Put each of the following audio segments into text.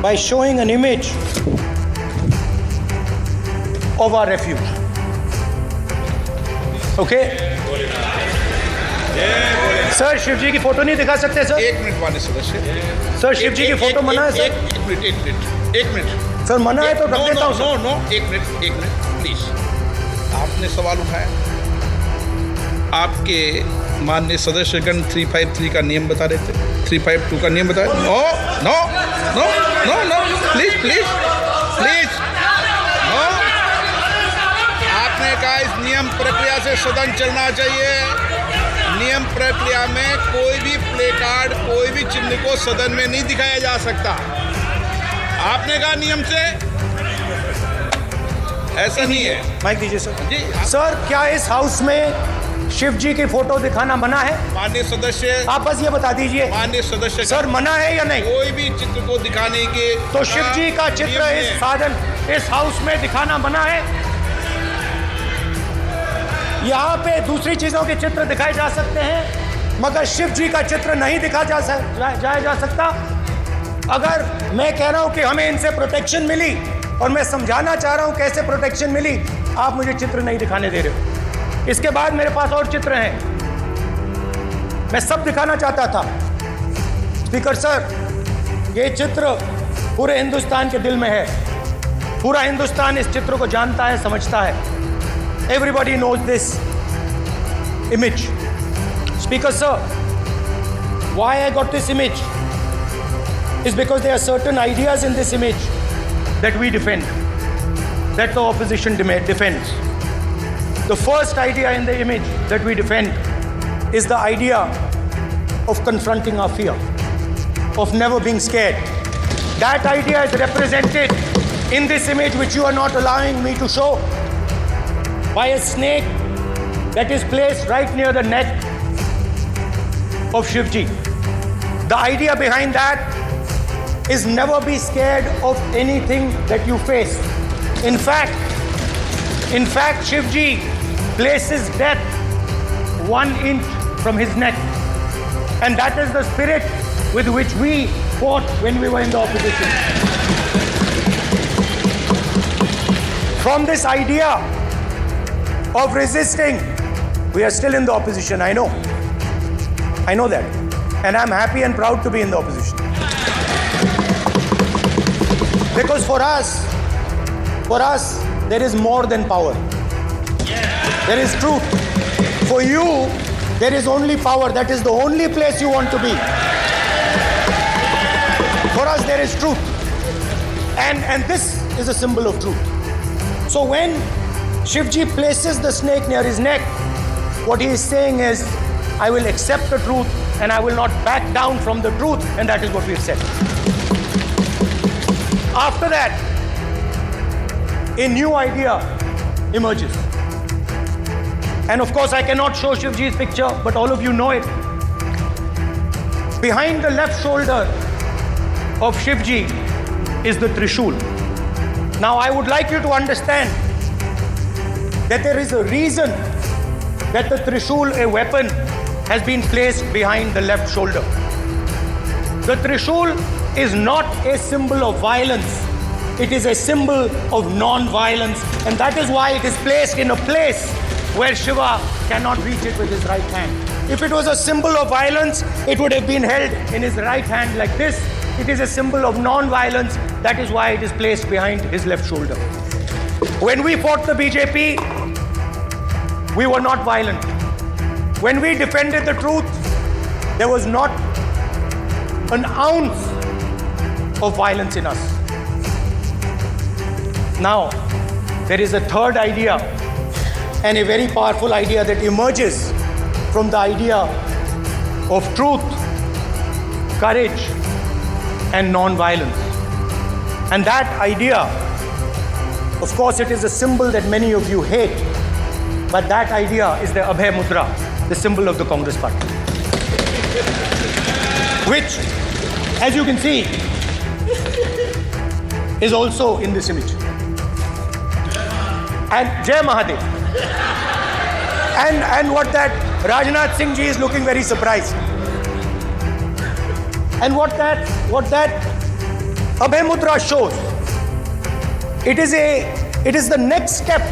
by showing an image of our refuge. Okay? Sir Shiv ji की photo नहीं दिखा सकते सर? एक मिनट माननीय सदस्य। सर शिव जी की फोटो मना है सर? एक मिनट सर मना है तो रख देता हूँ सर। नो एक मिनट प्लीज। आपने सवाल उठाया, आपके माननीय सदस्यगण 353 का नियम बता रहे थे, 352 का नियम बताया। No no no no no please please please no. आपने कहा इस नियम प्रक्रिया से सदन चलना चाहिए। नियम प्रक्रिया में कोई भी प्ले कार्ड, कोई भी चिन्ह को सदन में नहीं दिखाया जा सकता। आपने कहा नियम से, ऐसा नहीं है। माइक दीजिए सर। जी सर क्या इस हाउस में शिव जी की फोटो दिखाना मना है? माननीय सदस्य, आप बस ये बता दीजिए माननीय सदस्य सर मना है या नहीं? कोई भी चित्र को दिखाने के तो शिव जी का चित्र इस साधन इस हाउस में दिखाना मना है। यहाँ पे दूसरी चीजों के चित्र दिखाए जा सकते हैं मगर शिव जी का चित्र नहीं दिखा जा सकता। अगर मैं कह रहा हूं कि हमें इनसे प्रोटेक्शन मिली और मैं समझाना चाह रहा हूं कैसे प्रोटेक्शन मिली, आप मुझे चित्र नहीं दिखाने दे रहे हो। इसके बाद मेरे पास और चित्र हैं, मैं सब दिखाना चाहता था। स्पीकर सर, ये चित्र पूरे हिंदुस्तान के दिल में है। पूरा हिंदुस्तान इस चित्र को जानता है, समझता है। Everybody knows this image. Speaker sir, why I got this image is because there are certain ideas in this image that we defend, that the opposition defends. The first idea in the image that we defend is the idea of confronting our fear, of never being scared. That idea is represented in this image which you are not allowing me to show, by a snake that is placed right near the neck of Shivji. The idea behind that is never be scared of anything that you face. In fact, Shivji places death 1 inch from his neck. And that is the spirit with which we fought when we were in the opposition. From this idea of resisting, we are still in the opposition. I know that, and I'm happy and proud to be in the opposition, because for us there is more than power. There is truth. For you there is only power. That is the only place you want to be. For us there is truth, and this is a symbol of truth. So when Shivji places the snake near his neck, what he is saying is, I will accept the truth and I will not back down from the truth, and that is what we have said. After that, a new idea emerges. And of course, I cannot show Shivji's picture, but all of you know it. Behind the left shoulder of Shivji is the Trishul. Now, I would like you to understand that there is a reason that the Trishul, a weapon, has been placed behind the left shoulder. The Trishul is not a symbol of violence. It is a symbol of non-violence, and that is why it is placed in a place where Shiva cannot reach it with his right hand. If it was a symbol of violence, it would have been held in his right hand like this. It is a symbol of non-violence. That is why it is placed behind his left shoulder. When we fought the BJP, we were not violent. When we defended the truth, there was not an ounce of violence in us. Now, there is a third idea, and a very powerful idea that emerges from the idea of truth, courage, and non-violence. And that idea, of course, it is a symbol that many of you hate, but that idea is the Abhay Mudra, the symbol of the Congress Party, which, as you can see, is also in this image. And Jai Mahadev. And what that Rajnath Singh ji is looking very surprised. And what that Abhay Mudra shows it is the next step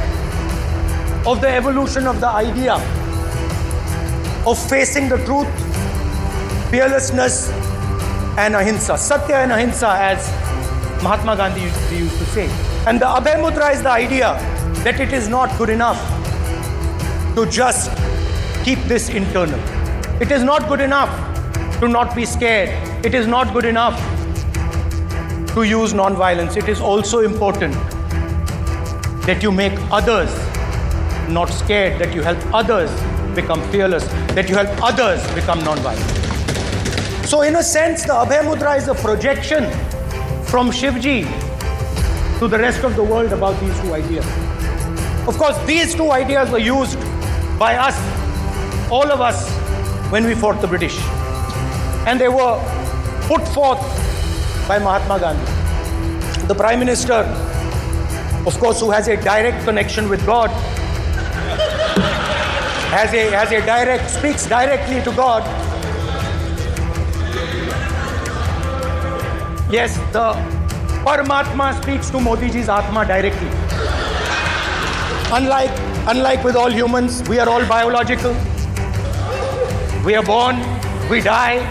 of the evolution of the idea of facing the truth, fearlessness, and ahimsa. Satya and ahimsa, as Mahatma Gandhi used to say. And the Abhay Mudra is the idea that it is not good enough to just keep this internal. It is not good enough to not be scared. It is not good enough to use non-violence. It is also important that you make others not scared, that you help others become fearless, that you help others become non-violent. So in a sense, the Abhay Mudra is a projection from Shivji to the rest of the world about these two ideas. Of course, these two ideas were used by us, all of us, when we fought the British. And they were put forth by Mahatma Gandhi. The Prime Minister, of course, who has a direct connection with God, speaks directly to God. Yes, the Paramatma speaks to Modi ji's Atma directly. Unlike with all humans, we are all biological. We are born, we die,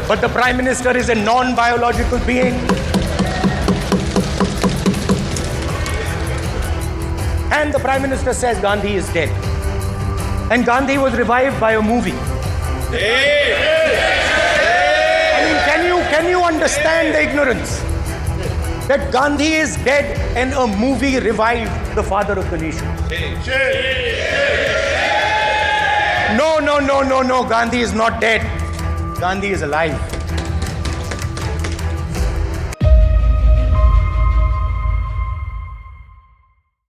but the Prime Minister is a non-biological being. And the Prime Minister says Gandhi is dead. And Gandhi was revived by a movie. I mean, can you understand the ignorance? That Gandhi is dead and a movie revived the father of the nation. No, Gandhi is not dead. Gandhi is alive.